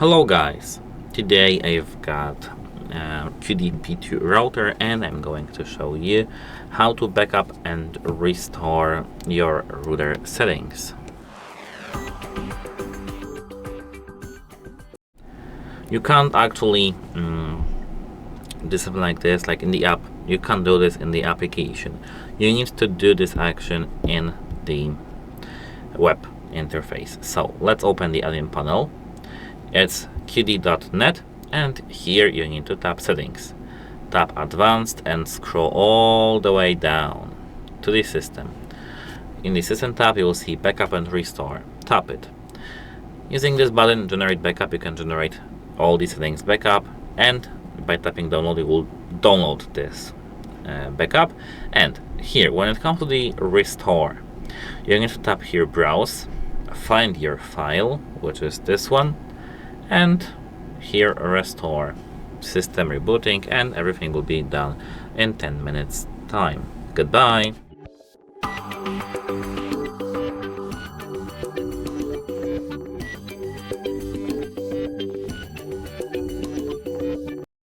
Hello guys, today I've got Cudy P2 router and I'm going to show you how to backup and restore your router settings. You can't actually do something like this, like in the app. You can't do this in the application. You need to do this action in the web interface. So let's open the admin panel. It's Cudy.net, and here you need to tap settings, tap advanced and scroll all the way down to the system. In the system tab you will see backup and restore. Tap it. Using this button, generate backup, you can generate all these settings backup, and by tapping download you will download this backup. And here, when it comes to the restore, you need to tap here browse, find your file, which is this one, and here restore. System rebooting, and everything will be done in 10 minutes time. Goodbye.